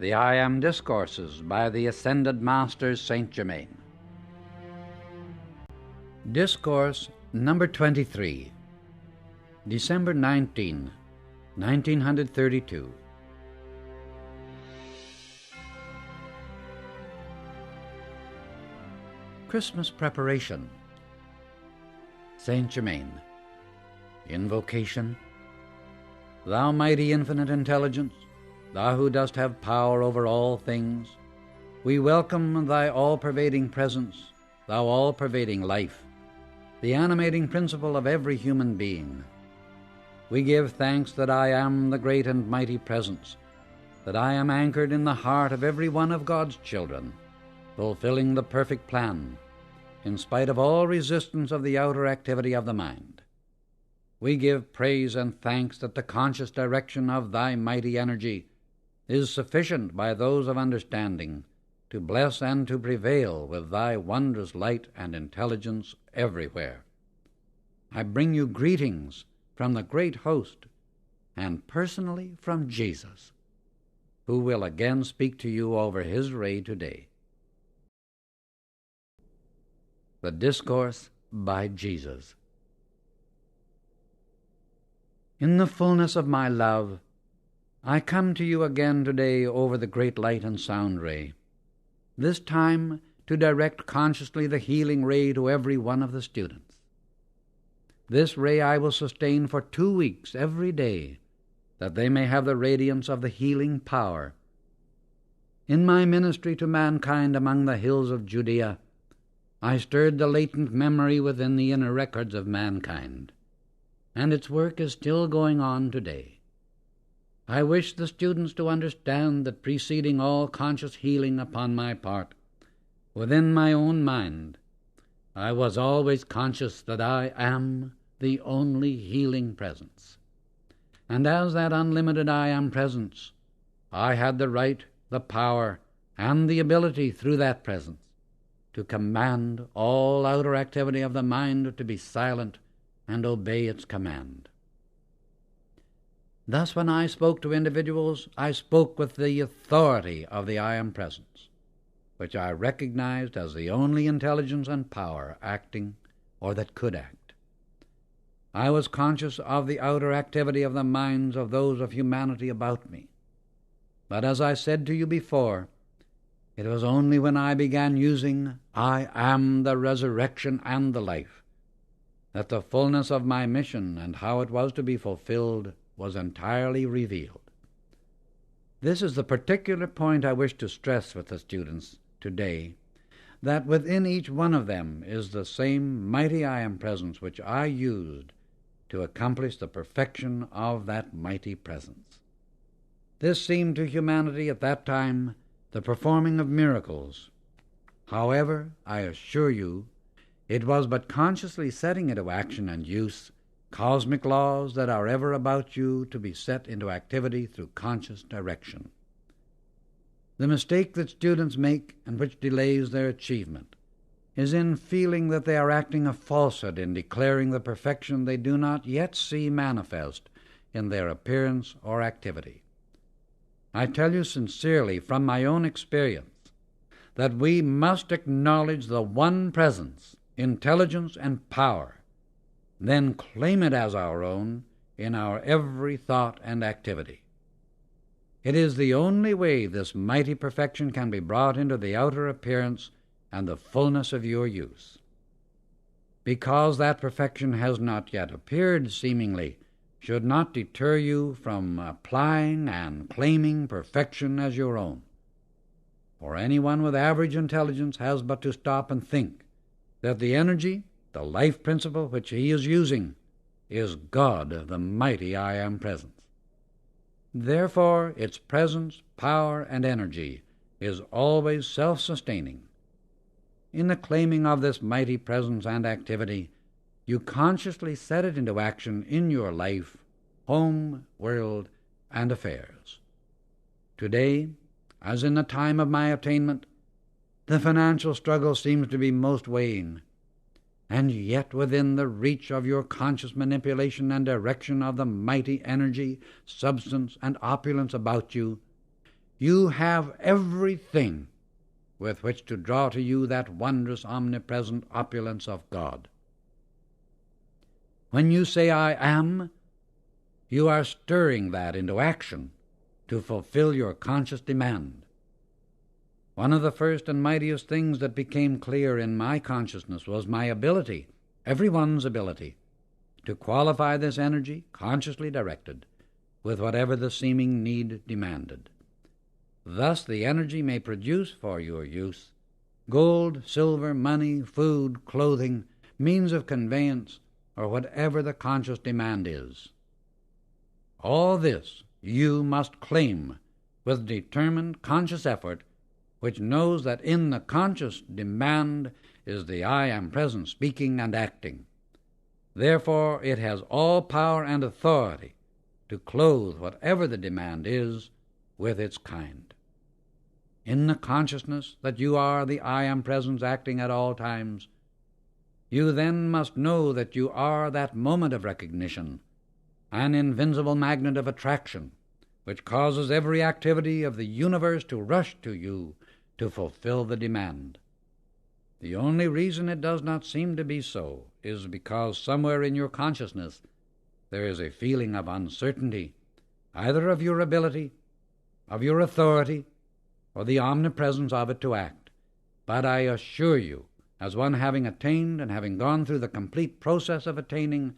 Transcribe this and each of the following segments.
The I Am Discourses by the Ascended Master Saint Germain. Discourse number 23, December 19, 1932. Christmas Preparation. Saint Germain. Invocation. Thou mighty infinite intelligence, Thou who dost have power over all things, we welcome Thy all-pervading presence, Thou all-pervading life, the animating principle of every human being. We give thanks that I am the great and mighty presence, that I am anchored in the heart of every one of God's children, fulfilling the perfect plan, in spite of all resistance of the outer activity of the mind. We give praise and thanks that the conscious direction of Thy mighty energy is sufficient by those of understanding to bless and to prevail with Thy wondrous light and intelligence everywhere. I bring you greetings from the great host, and personally from Jesus, who will again speak to you over his ray today. The Discourse by Jesus. In the fullness of my love, I come to you again today over the great light and sound ray, this time to direct consciously the healing ray to every one of the students. This ray I will sustain for 2 weeks every day, that they may have the radiance of the healing power. In my ministry to mankind among the hills of Judea, I stirred the latent memory within the inner records of mankind, and its work is still going on today. I wish the students to understand that preceding all conscious healing upon my part, within my own mind, I was always conscious that I am the only healing presence. And as that unlimited I am presence, I had the right, the power, and the ability through that presence to command all outer activity of the mind to be silent and obey its command. Thus, when I spoke to individuals, I spoke with the authority of the I Am Presence, which I recognized as the only intelligence and power acting, or that could act. I was conscious of the outer activity of the minds of those of humanity about me. But as I said to you before, it was only when I began using I am the resurrection and the life that the fullness of my mission and how it was to be fulfilled was entirely revealed. This is the particular point I wish to stress with the students today, that within each one of them is the same mighty I Am Presence which I used to accomplish the perfection of that mighty presence. This seemed to humanity at that time the performing of miracles. However, I assure you, it was but consciously setting into action and use cosmic laws that are ever about you to be set into activity through conscious direction. The mistake that students make, and which delays their achievement, is in feeling that they are acting a falsehood in declaring the perfection they do not yet see manifest in their appearance or activity. I tell you sincerely from my own experience that we must acknowledge the one presence, intelligence, and power, then claim it as our own in our every thought and activity. It is the only way this mighty perfection can be brought into the outer appearance and the fullness of your use. Because that perfection has not yet appeared, seemingly, should not deter you from applying and claiming perfection as your own. For anyone with average intelligence has but to stop and think that the energy, the life principle which he is using, is God, the mighty I Am Presence. Therefore, its presence, power, and energy is always self-sustaining. In the claiming of this mighty presence and activity, you consciously set it into action in your life, home, world, and affairs. Today, as in the time of my attainment, the financial struggle seems to be most weighing, and yet within the reach of your conscious manipulation and direction of the mighty energy, substance, and opulence about you, you have everything with which to draw to you that wondrous omnipresent opulence of God. When you say I am, you are stirring that into action to fulfill your conscious demand. One of the first and mightiest things that became clear in my consciousness was my ability, everyone's ability, to qualify this energy, consciously directed, with whatever the seeming need demanded. Thus the energy may produce for your use gold, silver, money, food, clothing, means of conveyance, or whatever the conscious demand is. All this you must claim with determined conscious effort, which knows that in the conscious demand is the I am present speaking and acting. Therefore it has all power and authority to clothe whatever the demand is with its kind. In the consciousness that you are the I am presence acting at all times, you then must know that you are that moment of recognition, an invincible magnet of attraction, which causes every activity of the universe to rush to you to fulfill the demand. The only reason it does not seem to be so is because somewhere in your consciousness there is a feeling of uncertainty, either of your ability, of your authority, or the omnipresence of it to act. But I assure you, as one having attained and having gone through the complete process of attaining,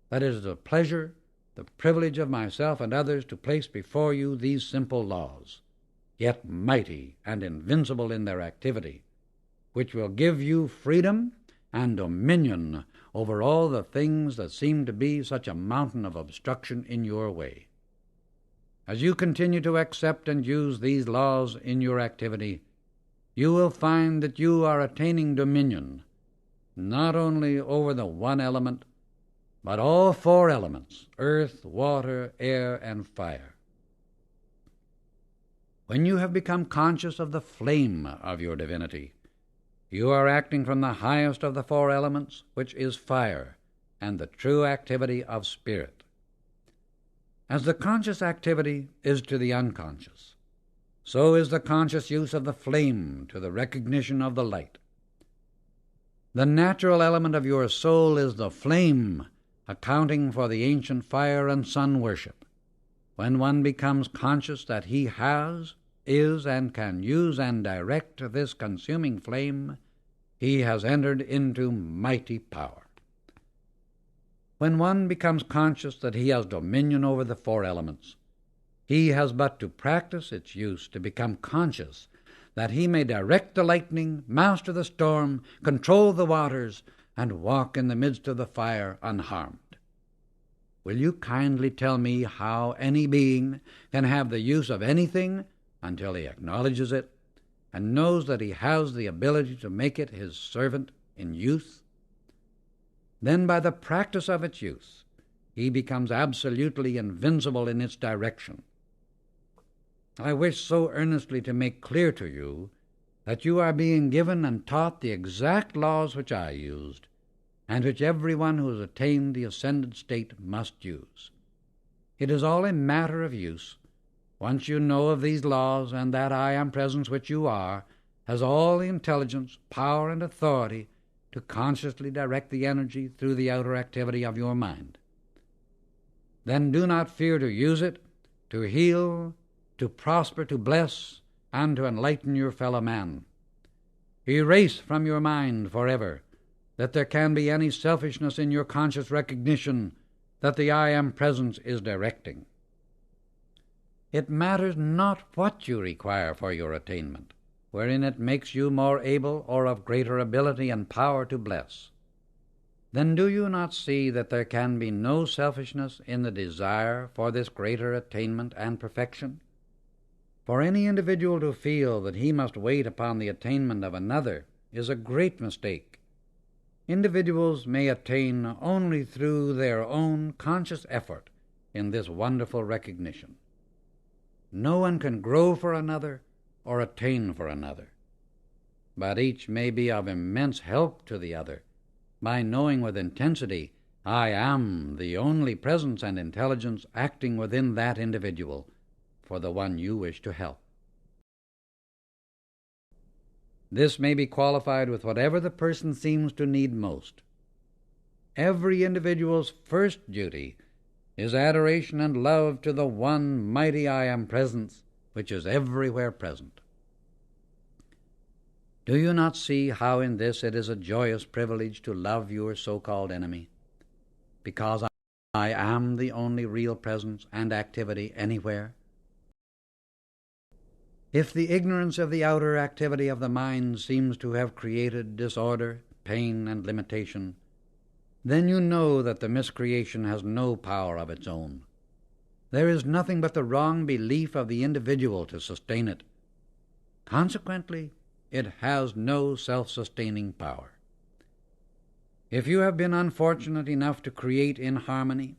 that it is a pleasure, the privilege of myself and others to place before you these simple laws, yet mighty and invincible in their activity, which will give you freedom and dominion over all the things that seem to be such a mountain of obstruction in your way. As you continue to accept and use these laws in your activity, you will find that you are attaining dominion, not only over the one element, but all four elements, earth, water, air, and fire. When you have become conscious of the flame of your divinity, you are acting from the highest of the four elements, which is fire, and the true activity of spirit. As the conscious activity is to the unconscious, so is the conscious use of the flame to the recognition of the light. The natural element of your soul is the flame, accounting for the ancient fire and sun worship. When one becomes conscious that he has, is, and can use and direct this consuming flame, he has entered into mighty power. When one becomes conscious that he has dominion over the four elements, he has but to practice its use to become conscious that he may direct the lightning, master the storm, control the waters, and walk in the midst of the fire unharmed. Will you kindly tell me how any being can have the use of anything until he acknowledges it and knows that he has the ability to make it his servant in use? Then by the practice of its use, he becomes absolutely invincible in its direction. I wish so earnestly to make clear to you that you are being given and taught the exact laws which I used, and which everyone who has attained the ascended state must use. It is all a matter of use. Once you know of these laws, and that I am presence which you are, has all the intelligence, power, and authority to consciously direct the energy through the outer activity of your mind. Then do not fear to use it, to heal, to prosper, to bless, and to enlighten your fellow man. Erase from your mind forever that there can be any selfishness in your conscious recognition that the I am presence is directing. It matters not what you require for your attainment, wherein it makes you more able or of greater ability and power to bless. Then do you not see that there can be no selfishness in the desire for this greater attainment and perfection? For any individual to feel that he must wait upon the attainment of another is a great mistake. Individuals may attain only through their own conscious effort in this wonderful recognition. No one can grow for another or attain for another, but each may be of immense help to the other by knowing with intensity, I am the only presence and intelligence acting within that individual for the one you wish to help. This may be qualified with whatever the person seems to need most. Every individual's first duty is adoration and love to the one mighty I Am Presence, which is everywhere present. Do you not see how in this it is a joyous privilege to love your so-called enemy? Because I am the only real presence and activity anywhere. If the ignorance of the outer activity of the mind seems to have created disorder, pain, and limitation, then you know that the miscreation has no power of its own. There is nothing but the wrong belief of the individual to sustain it. Consequently, it has no self-sustaining power. If you have been unfortunate enough to create inharmony,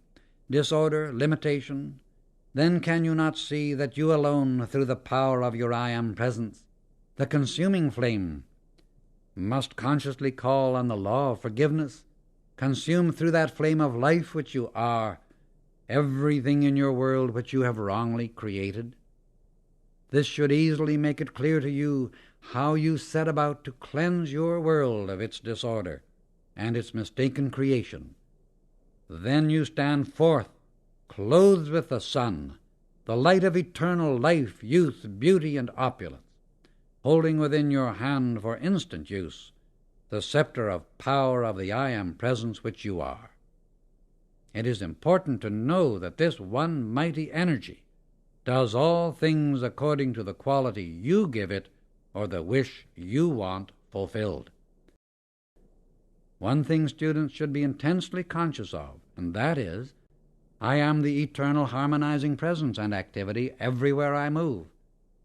disorder, limitation, then can you not see that you alone, through the power of your I Am Presence, the consuming flame, must consciously call on the law of forgiveness, consume through that flame of life which you are everything in your world which you have wrongly created? This should easily make it clear to you how you set about to cleanse your world of its disorder and its mistaken creation. Then you stand forth, clothed with the sun, the light of eternal life, youth, beauty, and opulence, holding within your hand for instant use the scepter of power of the I Am Presence which you are. It is important to know that this one mighty energy does all things according to the quality you give it or the wish you want fulfilled. One thing students should be intensely conscious of, and that is, I am the eternal harmonizing presence and activity everywhere I move,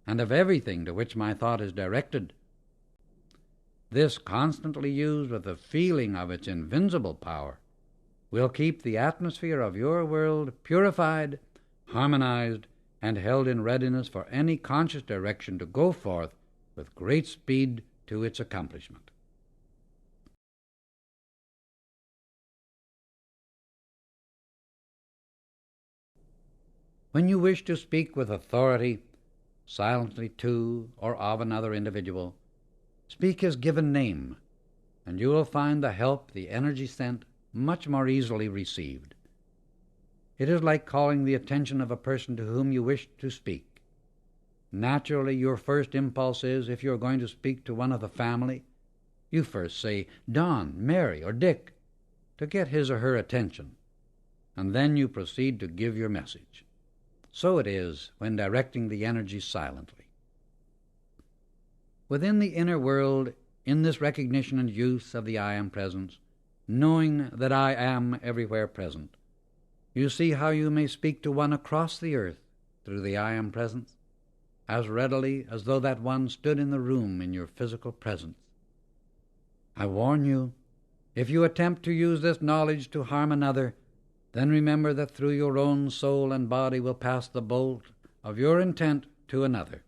and of everything to which my thought is directed. This, constantly used with the feeling of its invincible power, will keep the atmosphere of your world purified, harmonized, and held in readiness for any conscious direction to go forth with great speed to its accomplishment. When you wish to speak with authority, silently to or of another individual, speak his given name, and you will find the help, the energy sent, much more easily received. It is like calling the attention of a person to whom you wish to speak. Naturally, your first impulse is, if you are going to speak to one of the family, you first say Don, Mary, or Dick, to get his or her attention, and then you proceed to give your message. So it is when directing the energy silently. Within the inner world, in this recognition and use of the I Am Presence, knowing that I am everywhere present, you see how you may speak to one across the earth through the I Am Presence, as readily as though that one stood in the room in your physical presence. I warn you, if you attempt to use this knowledge to harm another, then remember that through your own soul and body will pass the bolt of your intent to another.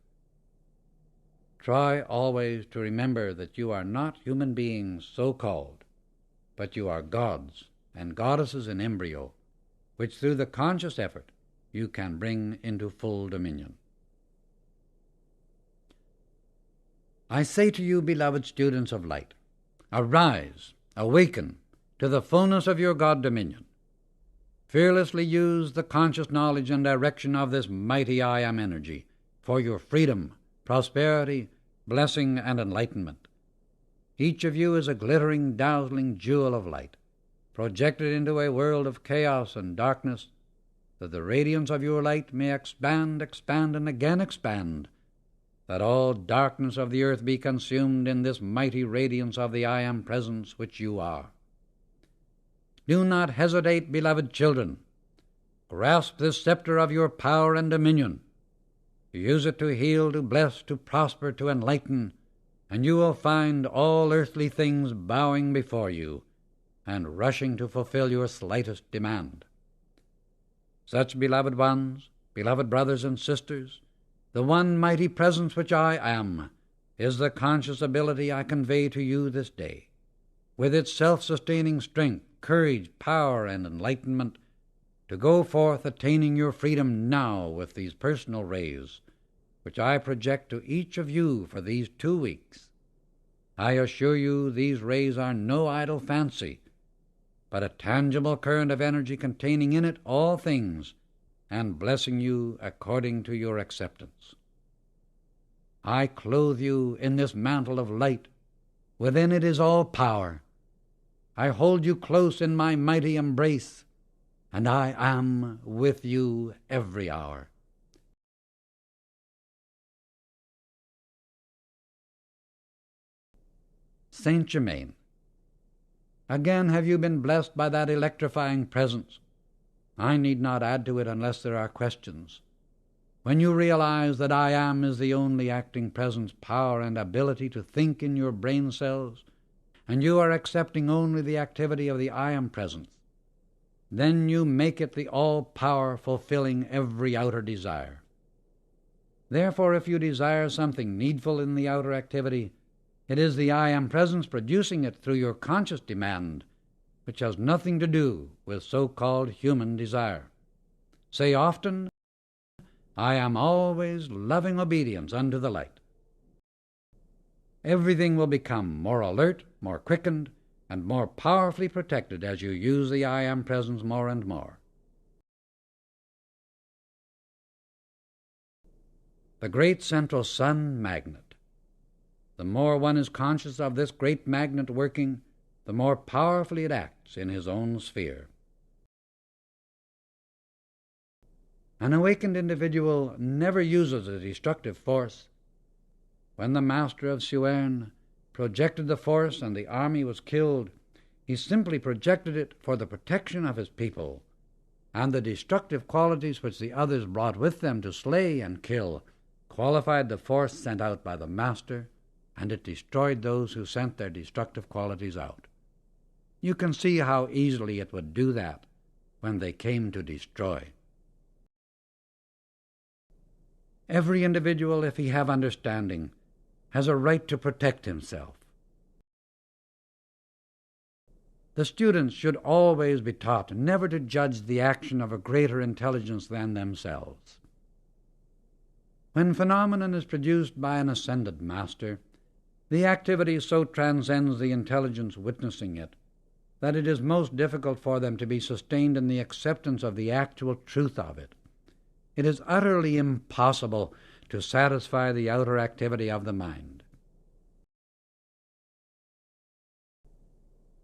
Try always to remember that you are not human beings so called, but you are gods and goddesses in embryo, which through the conscious effort you can bring into full dominion. I say to you, beloved students of light, arise, awaken to the fullness of your God dominion. Fearlessly use the conscious knowledge and direction of this mighty I Am energy for your freedom, prosperity, blessing, and enlightenment. Each of you is a glittering, dazzling jewel of light, projected into a world of chaos and darkness, that the radiance of your light may expand, and again expand, that all darkness of the earth be consumed in this mighty radiance of the I Am Presence which you are. Do not hesitate, beloved children. Grasp this scepter of your power and dominion. Use it to heal, to bless, to prosper, to enlighten, and you will find all earthly things bowing before you and rushing to fulfill your slightest demand. Such beloved ones, beloved brothers and sisters, the one mighty presence which I am is the conscious ability I convey to you this day, with its self-sustaining strength, courage, power, and enlightenment, to go forth attaining your freedom now with these personal rays, which I project to each of you for these 2 weeks, I assure you these rays are no idle fancy, but a tangible current of energy containing in it all things, and blessing you according to your acceptance. I clothe you in this mantle of light. Within it is all power. I hold you close in my mighty embrace, and I am with you every hour. Saint Germain. Again have you been blessed by that electrifying presence. I need not add to it unless there are questions. When you realize that I am is the only acting presence, power, and ability to think in your brain cells, and you are accepting only the activity of the I am presence, then you make it the all-power fulfilling every outer desire. Therefore, if you desire something needful in the outer activity, it is the I am presence producing it through your conscious demand, which has nothing to do with so-called human desire. Say often, I am always loving obedience unto the light. Everything will become more alert, more quickened, and more powerfully protected as you use the I am presence more and more. The great central sun magnet. The more one is conscious of this great magnet working, the more powerfully it acts in his own sphere. An awakened individual never uses a destructive force. When the master of Suern projected the force and the army was killed, he simply projected it for the protection of his people, and the destructive qualities which the others brought with them to slay and kill qualified the force sent out by the master, and it destroyed those who sent their destructive qualities out. You can see how easily it would do that when they came to destroy. Every individual, if he have understanding, has a right to protect himself. The students should always be taught never to judge the action of a greater intelligence than themselves. When phenomenon is produced by an ascended master, the activity so transcends the intelligence witnessing it that it is most difficult for them to be sustained in the acceptance of the actual truth of it. It is utterly impossible to satisfy the outer activity of the mind.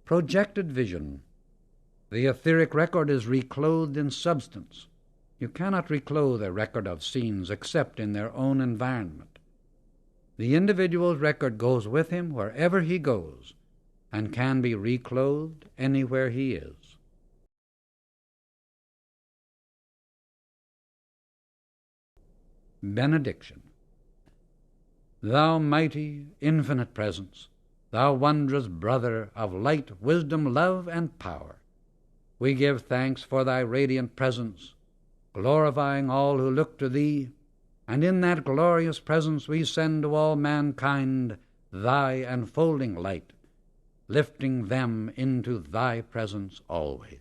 Projected vision. The etheric record is reclothed in substance. You cannot reclothe a record of scenes except in their own environment. The individual's record goes with him wherever he goes and can be reclothed anywhere he is. Benediction. Thou mighty, infinite presence, thou wondrous brother of light, wisdom, love, and power, we give thanks for thy radiant presence, glorifying all who look to thee, and in that glorious presence we send to all mankind thy enfolding light, lifting them into thy presence always.